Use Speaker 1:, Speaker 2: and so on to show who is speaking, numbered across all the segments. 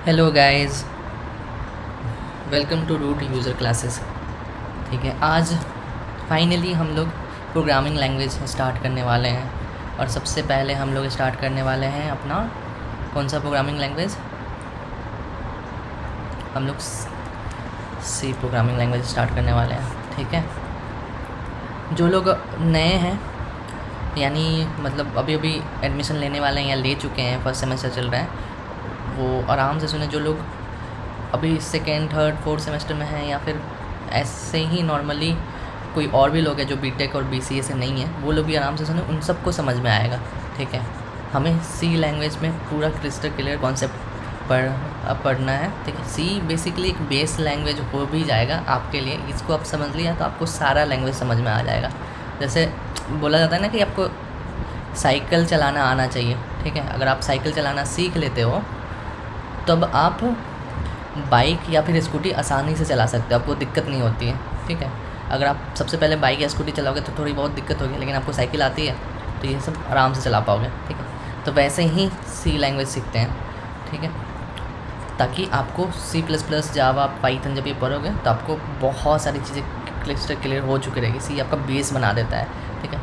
Speaker 1: Hello guys, welcome to root user classes. ठीक है, आज फाइनली हम लोग प्रोग्रामिंग लैंग्वेज स्टार्ट करने वाले हैं। और सबसे पहले हम लोग स्टार्ट करने वाले हैं अपना कौन सा प्रोग्रामिंग लैंग्वेज, हम लोग सी प्रोग्रामिंग लैंग्वेज स्टार्ट करने वाले हैं। ठीक है, जो लोग नए हैं यानी मतलब अभी अभी एडमिशन लेने वाले हैं या ले चुके हैं, फर्स्ट सेमेस्टर चल रहा है, वो आराम से सुने। जो लोग अभी सेकेंड थर्ड फोर्थ सेमेस्टर में हैं या फिर ऐसे ही नॉर्मली कोई और भी लोग हैं जो बीटेक और बीसीए से नहीं है, वो लोग भी आराम से सुने, उन सबको समझ में आएगा। ठीक है, हमें सी लैंग्वेज में पूरा क्रिस्टल क्लियर कॉन्सेप्ट पढ़ना है। ठीक है, सी बेसिकली एक बेस लैंग्वेज हो भी जाएगा आपके लिए। इसको आप समझ लिया तो आपको सारा लैंग्वेज समझ में आ जाएगा। जैसे बोला जाता है ना कि आपको साइकिल चलाना आना चाहिए। ठीक है, अगर आप साइकिल चलाना सीख लेते हो तब आप बाइक या फिर स्कूटी आसानी से चला सकते हो, आपको दिक्कत नहीं होती है। ठीक है, अगर आप सबसे पहले बाइक या स्कूटी चलाओगे तो थोड़ी बहुत दिक्कत होगी, लेकिन आपको साइकिल आती है तो ये सब आराम से चला पाओगे। ठीक है, तो वैसे ही सी लैंग्वेज सीखते हैं। ठीक है, ताकि आपको C plus plus Java Python जब ये पढ़ोगे तो आपको बहुत सारी चीज़ें क्लिस्टर क्लियर हो चुकी रहेगी। सी आपका बेस बना देता है। ठीक है,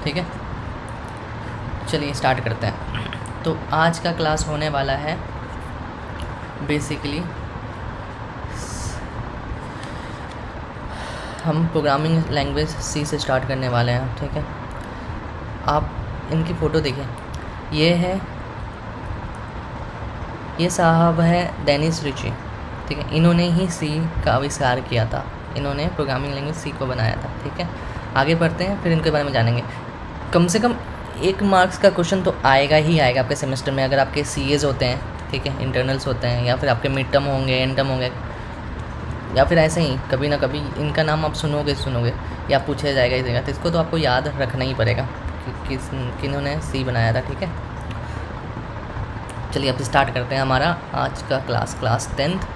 Speaker 1: ठीक है, चलिए स्टार्ट करते हैं। तो आज का क्लास होने वाला है बेसिकली हम प्रोग्रामिंग लैंग्वेज सी से स्टार्ट करने वाले हैं। ठीक है, आप इनकी फ़ोटो देखिए, ये साहब है डेनिस रिची। ठीक है, इन्होंने ही सी का आविष्कार किया था, इन्होंने प्रोग्रामिंग लैंग्वेज सी को बनाया था। ठीक है, आगे बढ़ते हैं, फिर इनके बारे में जानेंगे। कम से कम 1 मार्क्स का क्वेश्चन तो आएगा ही आएगा आपके सेमेस्टर में, अगर आपके सीएज होते हैं। ठीक है, इंटरनल्स होते हैं, या फिर आपके मिड टर्म होंगे, एंड टर्म होंगे, या फिर ऐसे ही कभी ना कभी इनका नाम आप सुनोगे या पूछा जाएगा इस जगह, तो इसको तो आपको याद रखना ही पड़ेगा कि किन्होंने सी बनाया था। ठीक है, चलिए अब स्टार्ट करते हैं हमारा आज का क्लास 10th।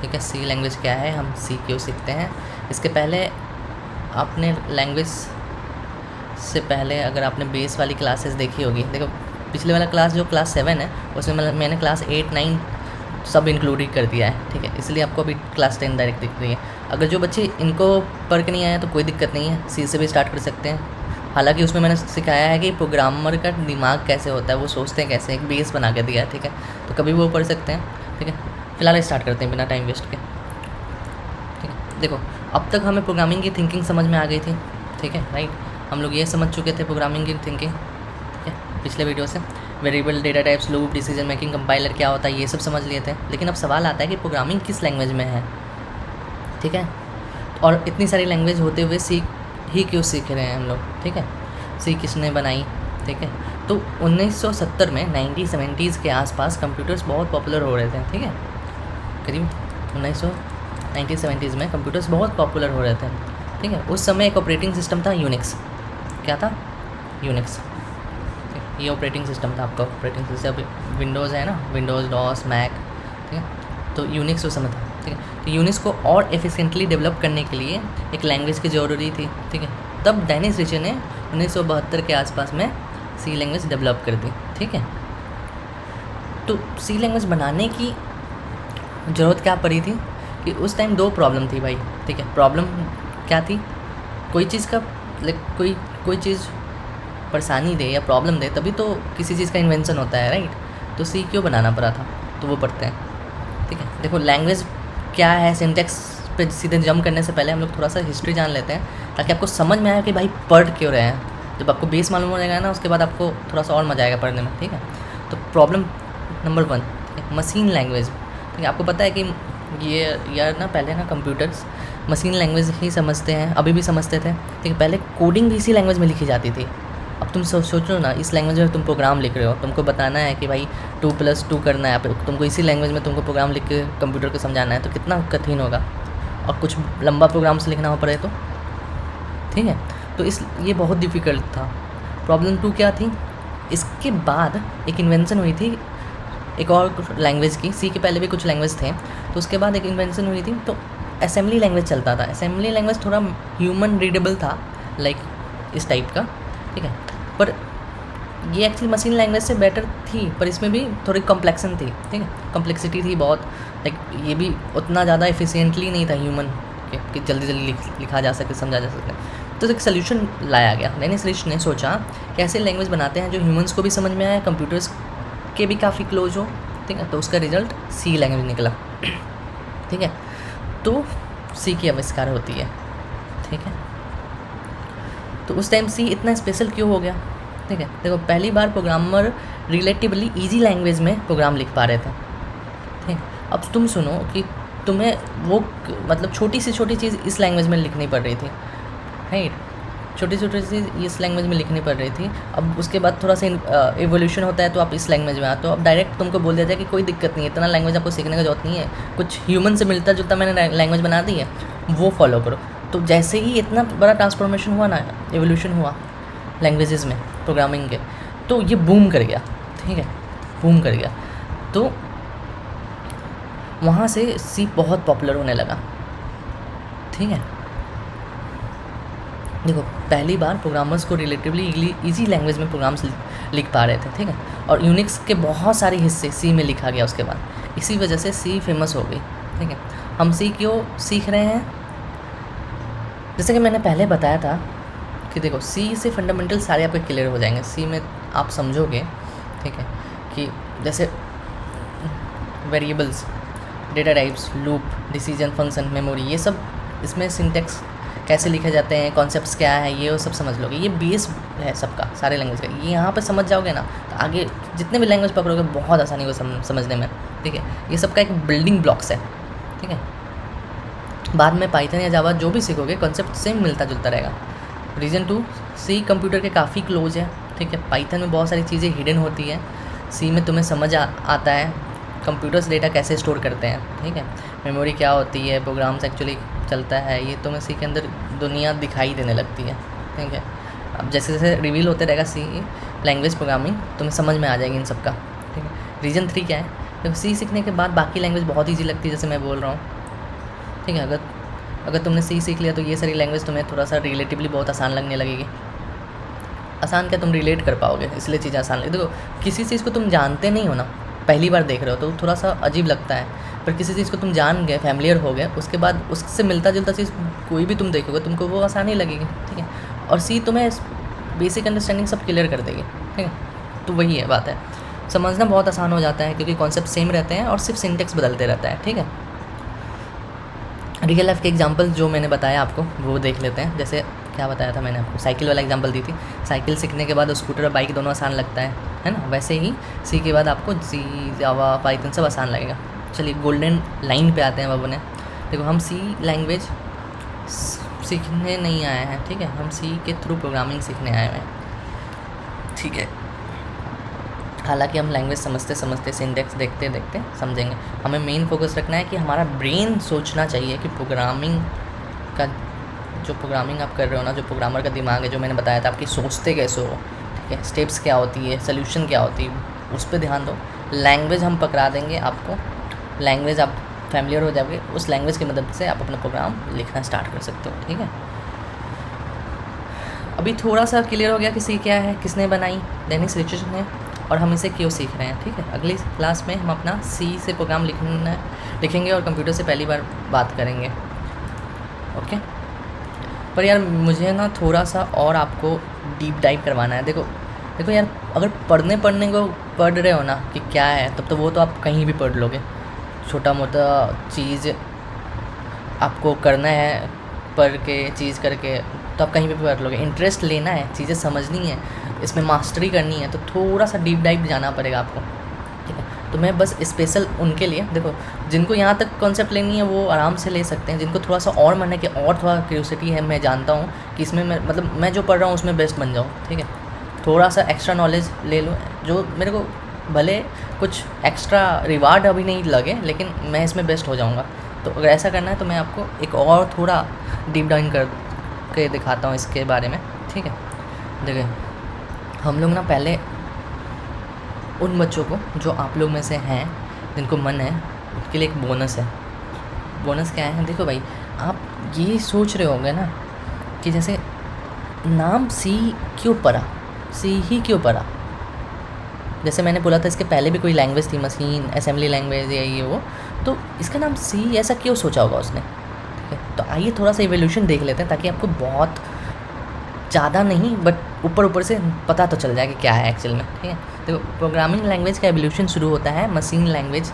Speaker 1: ठीक है, सी लैंग्वेज क्या है, हम सी क्यों सीखते हैं। इसके पहले आपने लैंग्वेज से पहले अगर आपने बेस वाली क्लासेस देखी होगी, देखो पिछले वाला क्लास जो क्लास 7 है उसमें मैंने क्लास 8 9 सब इंक्लूड कर दिया है। ठीक है, इसलिए आपको अभी क्लास 10 डायरेक्ट दिख रही है। अगर जो बच्चे इनको पढ़ के नहीं आए तो कोई दिक्कत नहीं है, सी से भी स्टार्ट कर सकते हैं। हालांकि उसमें मैंने सिखाया है कि प्रोग्रामर का दिमाग कैसे होता है, वो सोचते हैं कैसे, एक बेस बना के दिया है। ठीक है, तो कभी वो पढ़ सकते हैं। ठीक है, फिलहाल स्टार्ट करते हैं बिना टाइम वेस्ट के। ठीक है, देखो अब तक हमें प्रोग्रामिंग की थिंकिंग समझ में आ गई थी। ठीक है, राइट, हम लोग ये समझ चुके थे प्रोग्रामिंग की थिंकिंग। ठीक है, पिछले वीडियो से variable, data types, loop, decision making, compiler क्या होता है, ये सब समझ लिए थे। लेकिन अब सवाल आता है कि प्रोग्रामिंग किस लैंग्वेज में है। ठीक है, और इतनी सारी लैंग्वेज होते हुए सी ही क्यों सीख रहे हैं हम लोग। ठीक है, सी किसने बनाई। ठीक है, तो 1970 में 1970s के आसपास कंप्यूटर्स बहुत पॉपुलर हो रहे थे। ठीक है, करीब 1970s में कंप्यूटर्स बहुत पॉपुलर हो रहे थे। ठीक है, उस समय एक ऑपरेटिंग सिस्टम था यूनिक्स। क्या था? यूनिक्स। ये ऑपरेटिंग सिस्टम था आपका। ऑपरेटिंग सिस्टम विंडोज़ है ना, विंडोज़, डॉस, मैक। ठीक है, तो यूनिक्स उस समय था। ठीक है, तो यूनिक्स को और एफिशिएंटली डेवलप करने के लिए एक लैंग्वेज की ज़रूरी थी। ठीक है, तब डेनिस रिची ने 1972 के आसपास में सी लैंग्वेज डेवलप कर दी। ठीक है, तो सी लैंग्वेज बनाने की ज़रूरत क्या पड़ी थी कि उस टाइम 2 प्रॉब्लम थी भाई। ठीक है, प्रॉब्लम क्या थी, कोई चीज़ का कोई चीज़ परेशानी दे या प्रॉब्लम दे तभी तो किसी चीज़ का इन्वेंशन होता है, राइट। तो सी क्यों बनाना पड़ा था, तो वो पढ़ते हैं। ठीक है, देखो लैंग्वेज क्या है, सिंटेक्स पे सीधे जंप करने से पहले हम लोग थोड़ा सा हिस्ट्री जान लेते हैं, ताकि आपको समझ में आए कि भाई पढ़ क्यों रहे हैं। जब आपको बेस मालूम हो जाएगा ना, उसके बाद आपको थोड़ा सा और मज़ा आएगा पढ़ने में। ठीक है, तो प्रॉब्लम नंबर 1, मशीन लैंग्वेज। ठीक है, आपको पता है कि ये यार ना पहले ना कंप्यूटर्स मशीन लैंग्वेज ही समझते हैं, अभी भी समझते थे। ठीक है, पहले कोडिंग भी इसी लैंग्वेज में लिखी जाती थी। अब तुम सोचो ना, इस लैंग्वेज में तुम प्रोग्राम लिख रहे हो, तुमको बताना है कि भाई 2+2 करना है, तुमको इसी लैंग्वेज में तुमको प्रोग्राम लिख के कंप्यूटर को समझाना है, तो कितना कठिन होगा। और कुछ लंबा प्रोग्राम से लिखना हो पड़े तो। ठीक है, तो ये बहुत डिफ़िकल्ट था। प्रॉब्लम 2 क्या थी, इसके बाद एक इन्वेंशन हुई थी एक और लैंग्वेज की। सी के पहले भी कुछ लैंग्वेज थे, तो उसके बाद एक इन्वेंशन हुई थी, तो असेंबली लैंग्वेज चलता था। असेंबली लैंग्वेज थोड़ा ह्यूमन रीडेबल था, लाइक इस टाइप का। ठीक है, पर ये एक्चुअली मशीन लैंग्वेज से बेटर थी, पर इसमें भी थोड़ी कॉम्प्लेक्सन थी, ठीक है, कॉम्प्लेक्सिटी थी बहुत, लाइक ये भी उतना ज़्यादा एफिशिएंटली नहीं था ह्यूमन कि जल्दी जल्दी लिखा जा सके, समझा जा सके। तो एक सोल्यूशन लाया गया, डेनिस रिच ने सोचा कि ऐसे लैंग्वेज बनाते हैं जो ह्यूमंस को भी समझ में आए, कंप्यूटर्स के भी काफ़ी क्लोज हो, ठीक है। तो उसका रिजल्ट सी लैंग्वेज निकला, ठीक है। तो सी की आविष्कार होती है, ठीक है। तो उस टाइम सी इतना स्पेशल क्यों हो गया, ठीक है। देखो पहली बार प्रोग्रामर रिलेटिवली इजी लैंग्वेज में प्रोग्राम लिख पा रहे थे, ठीक। अब तुम सुनो कि तुम्हें वो मतलब छोटी सी छोटी चीज़ इस लैंग्वेज में लिखनी पड़ रही थी, राइट, छोटी छोटी चीज़ इस लैंग्वेज में लिखनी पड़ रही थी। अब उसके बाद थोड़ा सा एवोल्यूशन होता है तो आप इस लैंग्वेज में आते हो। अब डायरेक्ट तुमको बोल दिया जाए कि कोई दिक्कत नहीं है, इतना लैंग्वेज आपको सीखने की जरूरत नहीं है, कुछ ह्यूमन से मिलता जुलता मैंने लैंग्वेज बना दी है, वो फॉलो करो। तो जैसे ही इतना बड़ा ट्रांसफॉर्मेशन हुआ ना, एवोल्यूशन हुआ लैंग्वेजेस में प्रोग्रामिंग के, तो ये बूम कर गया, ठीक है, बूम कर गया। तो वहाँ से सी बहुत पॉपुलर होने लगा, ठीक है। देखो पहली बार प्रोग्रामर्स को रिलेटिवली इजी लैंग्वेज में प्रोग्राम्स लिख पा रहे थे, ठीक है। और यूनिक्स के बहुत सारे हिस्से सी में लिखा गया उसके बाद, इसी वजह से सी फेमस हो गई, ठीक है। हम सी क्यों सीख रहे हैं, जैसे कि मैंने पहले बताया था कि देखो सी से फंडामेंटल सारे आपके क्लियर हो जाएंगे। सी में आप समझोगे, ठीक है, कि जैसे variables, data types, loop, decision function, memory, ये सब इसमें सिंटेक्स कैसे लिखे जाते हैं, कॉन्सेप्ट्स क्या है, ये वो सब समझ लोगे। ये बेस है सबका, सारे लैंग्वेज का। ये यहाँ पे समझ जाओगे ना तो आगे जितने भी लैंग्वेज पकड़ोगे बहुत आसानी को समझने में, ठीक है। ये सबका एक बिल्डिंग ब्लॉक्स है, ठीक है। बाद में पाइथन या जावा जो भी सीखोगे कॉन्सेप्ट सेम मिलता जुलता रहेगा। रीज़न 2, सी कंप्यूटर के काफ़ी क्लोज है, ठीक है। पाइथन में बहुत सारी चीज़ें हिडन होती है, सी में तुम्हें समझ आता है कंप्यूटर्स डेटा कैसे स्टोर करते हैं, ठीक है, मेमोरी क्या होती है, प्रोग्राम्स एक्चुअली चलता है, ये तुम्हें सी के अंदर दुनिया दिखाई देने लगती है, ठीक है। अब जैसे जैसे रिवील होते रहेगा सी लैंग्वेज प्रोग्रामिंग, तुम्हें समझ में आ जाएगी इन सबका, ठीक है। रीज़न 3 क्या है, तो सी सीखने के बाद बाकी लैंग्वेज बहुत ईजी लगती है, जैसे मैं बोल रहा हूँ, ठीक है। अगर तुमने सी सीख लिया तो ये सारी लैंग्वेज तुम्हें थोड़ा सा रिलेटिवली बहुत आसान लगने लगेगी। आसान क्या, तुम रिलेट कर पाओगे, इसलिए चीज़ें आसान लगती। देखो किसी चीज़ को तुम जानते नहीं हो ना, पहली बार देख रहे हो तो थोड़ा सा अजीब लगता है, पर किसी चीज़ को तुम जान गए, फैमिलियर हो गए, उसके बाद उससे मिलता जुलता चीज़ कोई भी तुम देखोगे तुमको वो आसान ही लगेगी, ठीक है। और सी तुम्हें बेसिक अंडरस्टैंडिंग सब क्लियर कर देगी, ठीक है। तो वही है बात है, समझना बहुत आसान हो जाता है क्योंकि कॉन्सेप्ट सेम रहते हैं और सिर्फ सिंटेक्स बदलते रहता है, ठीक है। रियल लाइफ के एग्जांपल जो मैंने बताया आपको वो देख लेते हैं। जैसे क्या बताया था मैंने आपको, साइकिल वाला एग्जांपल दी थी। साइकिल सीखने के बाद स्कूटर और बाइक दोनों आसान लगता है ना, वैसे ही सी के बाद आपको सी, जावा, पाइथन सब आसान लगेगा। चलिए गोल्डन लाइन पे आते हैं बाबू ने। देखो हम सी लैंग्वेज सीखने नहीं आए हैं, ठीक है, हम सी के थ्रू प्रोग्रामिंग सीखने आए हुए हैं, ठीक है। हालांकि हम लैंग्वेज समझते समझते सिंटेक्स देखते देखते समझेंगे। हमें मेन फोकस रखना है कि हमारा ब्रेन सोचना चाहिए कि प्रोग्रामिंग का जो प्रोग्रामिंग आप कर रहे हो ना, जो प्रोग्रामर का दिमाग है, जो मैंने बताया था आपकी सोचते कैसे हो, ठीक है, स्टेप्स क्या होती है, सोल्यूशन क्या होती है, उस पर ध्यान दो। लैंग्वेज हम पकड़ा देंगे आपको, लैंग्वेज आप फैमिलियर हो जाओगे, उस लैंग्वेज की मदद से आप अपना प्रोग्राम लिखना स्टार्ट कर सकते हो, ठीक है। अभी थोड़ा सा क्लियर हो गया कि सी क्या है, किसने बनाई, डेनिस रिच ने, और हम इसे क्यों सीख रहे हैं, ठीक है। अगली क्लास में हम अपना सी से प्रोग्राम लिखेंगे और कंप्यूटर से पहली बार बात करेंगे, ओके। पर यार मुझे ना थोड़ा सा और आपको डीप डाइव करवाना है। देखो यार, अगर पढ़ने को पढ़ रहे हो ना कि क्या है, तब तो वो तो आप कहीं भी पढ़ लोगे। छोटा मोटा चीज़ आपको करना है, पढ़ के चीज़ करके तो आप कहीं भी पढ़ लोगे। इंटरेस्ट लेना है, चीज़ें समझनी है, इसमें मास्टरी करनी है, तो थोड़ा सा डीप डाइव जाना पड़ेगा आपको, ठीक है। तो मैं बस स्पेशल उनके लिए, देखो जिनको यहाँ तक कॉन्सेप्ट लेनी है वो आराम से ले सकते हैं, जिनको थोड़ा सा और मन है कि और थोड़ा क्यूरियोसिटी है, मैं जानता हूँ कि इसमें मैं जो पढ़ रहा हूँ उसमें बेस्ट बन जाऊँ, ठीक है। थोड़ा सा एक्स्ट्रा नॉलेज ले लो, जो मेरे को भले कुछ एक्स्ट्रा रिवार्ड अभी नहीं लगे, लेकिन मैं इसमें बेस्ट हो जाऊँगा। तो अगर ऐसा करना है तो मैं आपको एक और थोड़ा डीप डाउन कर के दिखाता हूँ इसके बारे में, ठीक है। देखिए हम लोग ना पहले उन बच्चों को जो आप लोग में से हैं, जिनको मन है, उनके लिए एक बोनस है। बोनस क्या है, देखो भाई, आप ये सोच रहे होंगे ना कि जैसे नाम सी क्यों पड़ा, सी ही क्यों पड़ा, जैसे मैंने बोला था इसके पहले भी कोई लैंग्वेज थी, मशीन असेंबली लैंग्वेज या ये वो, तो इसका नाम सी ऐसा क्यों सोचा होगा उसने, ठीक है। तो आइए थोड़ा सा इवोल्यूशन देख लेते हैं ताकि आपको बहुत ज़्यादा नहीं बट ऊपर से पता तो चल जाए कि क्या है एक्चुअल में, ठीक है। देखो प्रोग्रामिंग लैंग्वेज का एवोल्यूशन शुरू होता है मशीन लैंग्वेज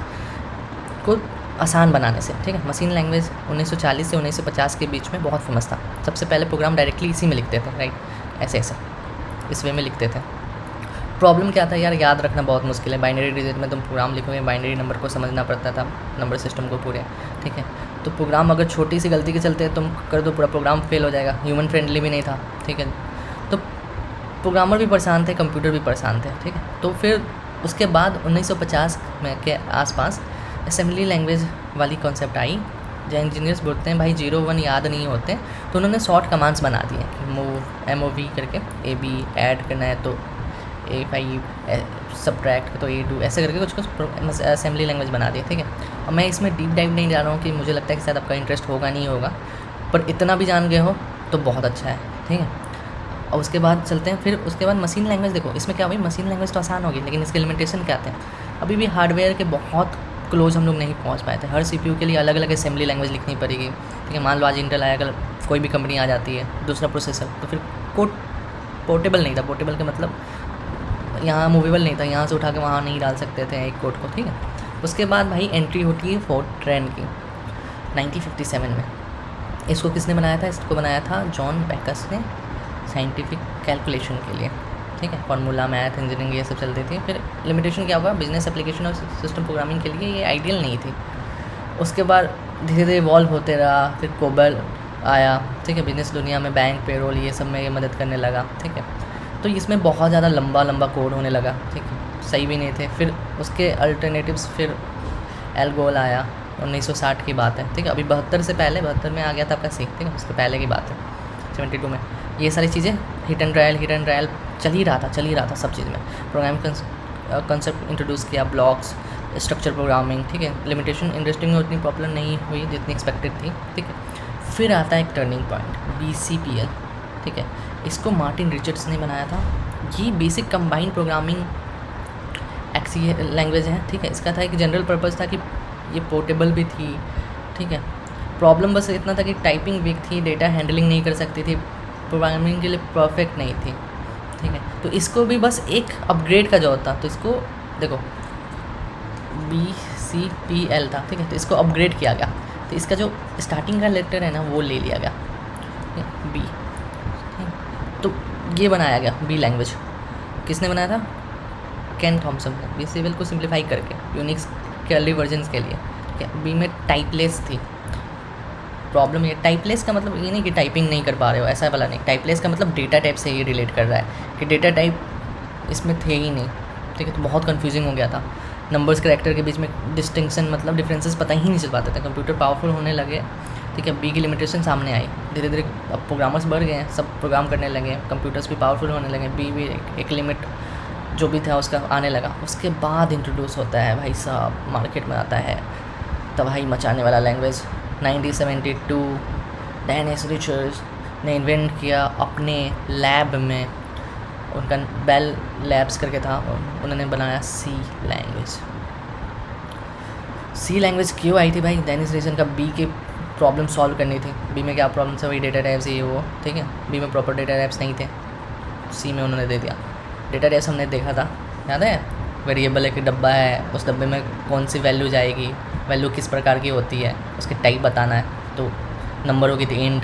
Speaker 1: को आसान बनाने से, ठीक है। मशीन लैंग्वेज 1940 से 1950 के बीच में बहुत फेमस था। सबसे पहले प्रोग्राम डायरेक्टली इसी में लिखते थे, राइट, ऐसे इस वे में लिखते थे। प्रॉब्लम क्या था यार, याद रखना बहुत मुश्किल है। बाइनरी डिजिट में तुम प्रोग्राम लिखोगे, बाइनरी नंबर को समझना पड़ता था, नंबर सिस्टम को पूरे, ठीक है। तो प्रोग्राम अगर छोटी सी गलती के चलते तुम कर दो, पूरा प्रोग्राम फेल हो जाएगा। ह्यूमन फ्रेंडली भी नहीं था, ठीक है। तो प्रोग्रामर भी परेशान थे, कंप्यूटर भी परेशान थे, ठीक है। तो फिर उसके बाद 1950 में के आसपास असेंबली लैंग्वेज वाली कॉन्सेप्ट आई। जो इंजीनियर्स बोलते हैं भाई 0-1 याद नहीं होते, तो उन्होंने शॉर्ट कमांड्स बना दिए कि मूव MOV करके AB ऐड करना है तो A5, सब्ट्रैक्ट तो A2, ऐसे करके कुछ असेंबली लैंग्वेज बना दिए, ठीक है। और मैं इसमें डीप डाइव नहीं जा रहा हूँ कि मुझे लगता है कि शायद आपका इंटरेस्ट होगा नहीं होगा, पर इतना भी जान गए हो तो बहुत अच्छा है, ठीक है। और उसके बाद चलते हैं, फिर उसके बाद मशीन लैंग्वेज। देखो इसमें क्या भाई, मशीन लैंग्वेज तो आसान होगी लेकिन इसके लिमिटेशन क्या थे। अभी भी हार्डवेयर के बहुत क्लोज हम लोग नहीं पहुंच पाए थे। हर CPU के लिए अलग अलग असेंबली लैंग्वेज लिखनी पड़ेगी, ठीक है। मान लो आज इंटेल आया, अगर कोई भी कंपनी आ जाती है दूसरा प्रोसेसर, तो फिर कोड पोर्टेबल नहीं था। पोर्टेबल का मतलब यहाँ मूवेबल नहीं था, यहाँ से उठा के वहाँ नहीं डाल सकते थे एक कोड को, ठीक है। उसके बाद भाई एंट्री होती है फोर्ट्रैन की 1957 में। इसको किसने बनाया था, इसको बनाया था जॉन बैकस ने साइंटिफिक कैलकुलेशन के लिए, ठीक है। फार्मूला, मैथ, इंजीनियरिंग ये सब चलती थी। फिर लिमिटेशन क्या हुआ, बिजनेस एप्लीकेशन और सिस्टम प्रोग्रामिंग के लिए ये आइडियल नहीं थी। उसके बाद धीरे धीरे इवॉल्व होते रहा। फिर कोबल आया, ठीक है। बिजनेस दुनिया में बैंक, पेरोल ये सब में ये मदद करने लगा, ठीक है। तो इसमें बहुत ज़्यादा लंबा कोड होने लगा, ठीक है, सही भी नहीं थे। फिर उसके अल्टरनेटिव्स, फिर एल्गोल आया, 1960 की बात है, ठीक है। अभी 72 से पहले, 72 में आ गया था आपका सी, ठीक है, उसके पहले की बात है 72 में। ये सारी चीज़ें हिट एंड ट्रायल चल ही रहा था सब चीज़ में। प्रोग्रामिंग कंसेप्ट इंट्रोड्यूस किया, ब्लॉक्स, स्ट्रक्चर प्रोग्रामिंग, ठीक है। लिमिटेशन इंडस्ट्री में उतनी पॉपुलर नहीं हुई जितनी एक्सपेक्टेड थी, ठीक है। फिर आता है एक टर्निंग पॉइंट, BCPL, ठीक है। इसको मार्टिन रिचर्ड्स ने बनाया था। ये बेसिक कंबाइंड प्रोग्रामिंग लैंग्वेज है, ठीक है। इसका था एक जनरल पर्पस था कि ये पोर्टेबल भी थी, ठीक है। प्रॉब्लम बस इतना था कि टाइपिंग वीक थी, डेटा हैंडलिंग नहीं कर सकती थी, प्रोग्रामिंग के लिए परफेक्ट नहीं थी, ठीक है। तो इसको भी बस एक अपग्रेड का जरूरत था। तो इसको देखो BCPL था, ठीक है। तो इसको अपग्रेड किया गया। तो इसका जो स्टार्टिंग का लेटर है ना वो ले लिया गया, B, तो ये बनाया गया B लैंग्वेज। किसने बनाया था, केन थॉमसन ने, BCPL को सिंप्लीफाई करके यूनिक्स के अर्ली वर्जन्स के लिए, ठीक है। B में टाइपलेस थी। प्रॉब्लम ये टाइपलेस का मतलब ये नहीं कि टाइपिंग नहीं कर पा रहे हो, ऐसा वाला नहीं। टाइपलेस का मतलब डेटा टाइप से ये रिलेट कर रहा है कि डेटा टाइप इसमें थे ही नहीं, ठीक है। तो बहुत कन्फ्यूजिंग हो गया था। नंबर्स कैरेक्टर के बीच में डिस्टिंक्शन मतलब डिफरेंसेस पता ही नहीं चल पाते थे। कंप्यूटर पावरफुल होने लगे, ठीक है। B की लिमिटेशन सामने आई, धीरे धीरे अब प्रोग्रामर्स बढ़ गए हैं, सब प्रोग्राम करने लगे, कंप्यूटर्स भी पावरफुल होने लगे। B भी एक लिमिट जो भी था उसका आने लगा। उसके बाद इंट्रोड्यूस होता है भाई साहब, मार्केट में आता है तबाही मचाने वाला लैंग्वेज। 1972 डेनिस रिचर्ड्स ने इन्वेंट किया अपने लैब में, उनका बेल लैब्स करके था, उन्होंने बनाया C लैंग्वेज। C लैंग्वेज क्यों आई थी भाई, डेनिस रिचर्ड का B की प्रॉब्लम सॉल्व करनी थी। B में क्या प्रॉब्लम था, वही डेटा टाइप्स ये वो, ठीक है। B में प्रॉपर डेटा टाइप्स नहीं थे, C में उन्होंने दे दिया। डेटा टाइप्स हमने देखा था, याद है, वेरिएबल एक डब्बा है, उस डब्बे में कौन सी वैल्यू जाएगी, वैल्यू किस प्रकार की होती है, उसके टाइप बताना है। तो नंबर होगी तो इंट,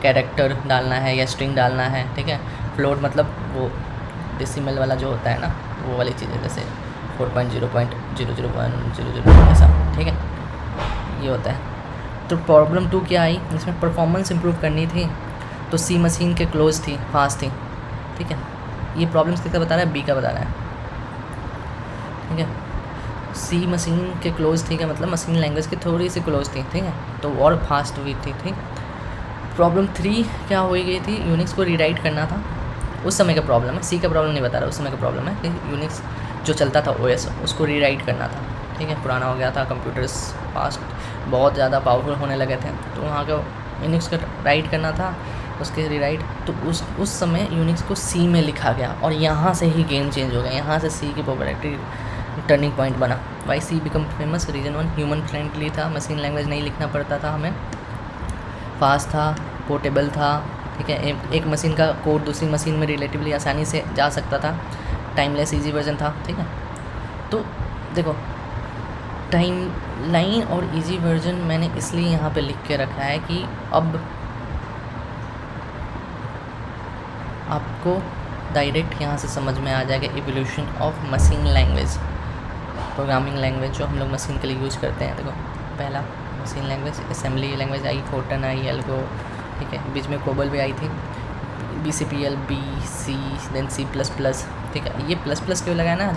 Speaker 1: कैरेक्टर डालना है या स्ट्रिंग डालना है, ठीक है। फ्लोट मतलब वो डेसिमल वाला जो होता है ना, वो वाली चीज़ें, जैसे 4.0.00100 ऐसा, ठीक है, ये होता है। तो प्रॉब्लम 2 क्या आई, इसमें परफॉर्मेंस इंप्रूव करनी थी, तो C मशीन के क्लोज थी, फास्ट थी, ठीक है। ये प्रॉब्लम्स किसका बता रहा है, B का बता रहा है, ठीक है। C मशीन के क्लोज थी, क्या मतलब मशीन लैंग्वेज की थोड़ी सी क्लोज थी, ठीक है, तो और फास्ट हुई थी, ठीक। प्रॉब्लम 3 क्या हो गई थी, यूनिक्स को रीराइट करना था। उस समय का प्रॉब्लम है, C का प्रॉब्लम नहीं बता रहा, उस समय का प्रॉब्लम है कि यूनिक्स जो चलता था OS उसको रीराइट करना था, ठीक है। पुराना हो गया था, कंप्यूटर्स फास्ट बहुत ज़्यादा पावरफुल होने लगे थे, तो वहाँ का यूनिक्स का राइट करना था। उसके रीराइट, तो उस समय यूनिक्स को सी में लिखा गया और यहाँ से ही गेम चेंज हो गया, यहाँ से सी की पॉपुलैरिटी टर्निंग पॉइंट बना। Why C become famous, reason 1 human friendly था, मशीन लैंग्वेज नहीं लिखना पड़ता था हमें, फास्ट था, पोर्टेबल था, ठीक है, एक मशीन का कोड दूसरी मशीन में रिलेटिवली आसानी से जा सकता था, टाइमलेस ईजी वर्जन था, ठीक है। तो देखो टाइम लाइन और इजी वर्जन मैंने इसलिए यहाँ पे लिख के रखा है कि अब आपको डायरेक्ट यहाँ से समझ में आ जाएगा evolution of machine language, programming language जो हम लोग मशीन के लिए यूज़ करते हैं। देखो पहला machine language assembly language I, Fortran I, algo, ठीक है, बीच में कोबल भी आई थी, BCPL, BC, देन C++, ठीक है। ये प्लस क्यों लगाया ना,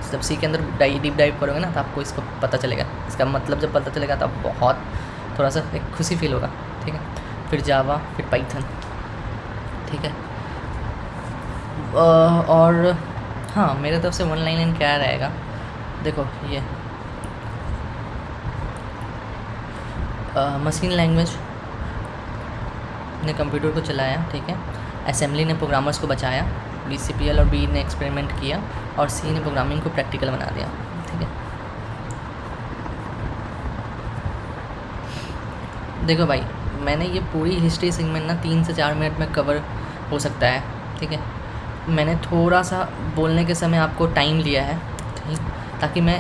Speaker 1: जब सी के अंदर डीप डाइव करोगे ना तो आपको इसको पता चलेगा, इसका मतलब जब पता चलेगा तो आप बहुत थोड़ा सा एक खुशी फील होगा, ठीक है। फिर जावा, फिर पाइथन, ठीक है। और हाँ, मेरे तरफ से वन लाइन क्या रहेगा, देखो ये मशीन लैंग्वेज ने कंप्यूटर को चलाया, ठीक है, असेंबली ने प्रोग्रामर्स को बचाया, BCPL और B ने एक्सपेरिमेंट किया और C ने प्रोग्रामिंग को प्रैक्टिकल बना दिया, ठीक है। देखो भाई, मैंने ये पूरी हिस्ट्री सेगमेंट ना 3 से 4 मिनट में कवर हो सकता है, ठीक है। मैंने थोड़ा सा बोलने के समय आपको टाइम लिया है, ठीक, ताकि मैं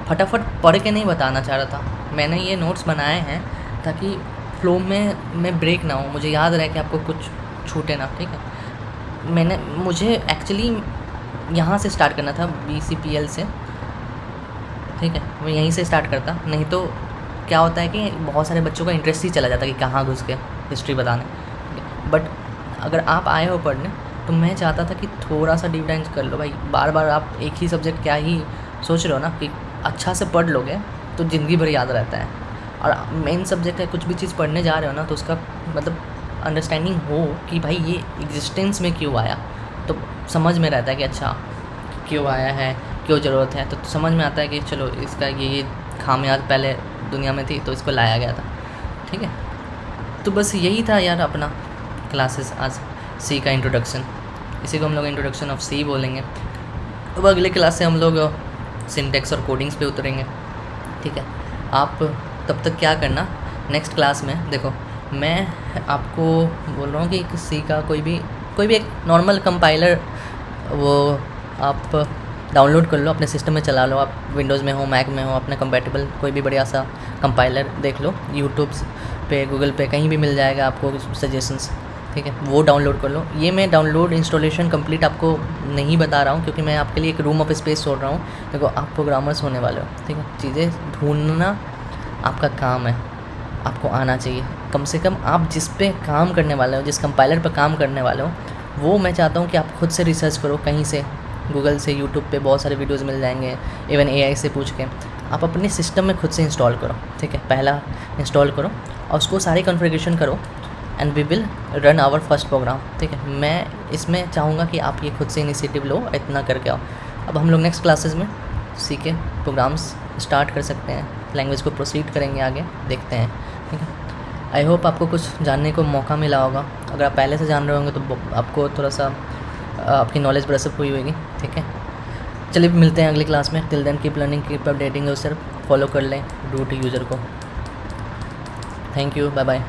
Speaker 1: फटाफट पढ़ के नहीं बताना चाह रहा था। मैंने ये नोट्स बनाए हैं ताकि फ्लो में मैं ब्रेक ना हो, मुझे याद रहे कि आपको कुछ छूटे ना, ठीक है। मुझे एक्चुअली यहाँ से स्टार्ट करना था, BCPL से, ठीक है, मैं यहीं से स्टार्ट करता, नहीं तो क्या होता है कि बहुत सारे बच्चों का इंटरेस्ट ही चला जाता है कि कहाँ घुस के हिस्ट्री बताने। बट अगर आप आए हो पढ़ने तो मैं चाहता था कि थोड़ा सा डीप डाइव कर लो भाई, बार बार आप एक ही सब्जेक्ट क्या ही सोच रहे हो ना, कि अच्छा से पढ़ लोगे तो ज़िंदगी भर याद रहता है। और मेन सब्जेक्ट है, कुछ भी चीज़ पढ़ने जा रहे हो ना तो उसका मतलब अंडरस्टैंडिंग हो कि भाई ये एग्जिस्टेंस में क्यों आया, तो समझ में रहता है कि अच्छा क्यों आया है, क्यों ज़रूरत है, तो समझ में आता है कि चलो इसका ये खामियाज पहले दुनिया में थी तो इसको लाया गया था, ठीक है। तो बस यही था यार अपना क्लासेस आज, सी का इंट्रोडक्शन, इसी को हम लोग इंट्रोडक्शन ऑफ सी बोलेंगे। अब अगले क्लास से हम लोग सिंटेक्स और कोडिंग्स पे उतरेंगे, ठीक है। आप तब तक क्या करना, नेक्स्ट क्लास में देखो मैं आपको बोल रहा हूँ कि सी का कोई भी एक नॉर्मल कंपाइलर वो आप डाउनलोड कर लो, अपने सिस्टम में चला लो, आप विंडोज़ में हो, मैक में हो, अपने कंपैटिबल कोई भी बढ़िया सा कंपाइलर देख लो, यूट्यूब पे, गूगल पे, कहीं भी मिल जाएगा आपको सजेशंस, ठीक है, वो डाउनलोड कर लो। ये मैं डाउनलोड इंस्टॉलेशन कंप्लीट आपको नहीं बता रहा हूँ क्योंकि मैं आपके लिए एक रूम ऑफ स्पेस छोड़ रहा हूँ। देखो आप प्रोग्रामर्स होने वाले हो, ठीक है, चीज़ें ढूंढना आपका काम है, आपको आना चाहिए। कम से कम आप जिस पे काम करने वाले हो, जिस कंपाइलर पर काम करने वाले हो, वो मैं चाहता हूँ कि आप खुद से रिसर्च करो, कहीं से गूगल से, यूट्यूब पे बहुत सारे वीडियोस मिल जाएंगे, इवन AI से पूछ के आप अपने सिस्टम में खुद से इंस्टॉल करो, ठीक है। पहला इंस्टॉल करो और उसको सारी कॉन्फ़िगरेशन करो and we will run our first program, ठीक है। मैं इसमें चाहूँगा कि आप ये खुद से इनिशिएटिव लो, इतना करके आओ। अब हम लोग नेक्स्ट क्लासेस में सी के प्रोग्राम्स स्टार्ट कर सकते हैं, लैंग्वेज को प्रोसीड करेंगे आगे, देखते हैं, ठीक है। आई होप आपको कुछ जानने को मौका मिला होगा। अगर आप पहले से जान रहे होंगे तो आपको थोड़ा सा आपकी नॉलेज ब्रशअप हुई होगी, ठीक है। चलिए मिलते हैं अगली क्लास में। Till then keep learning, keep updating yourself, follow कर लें रूट यूज़र को। Thank you, bye bye.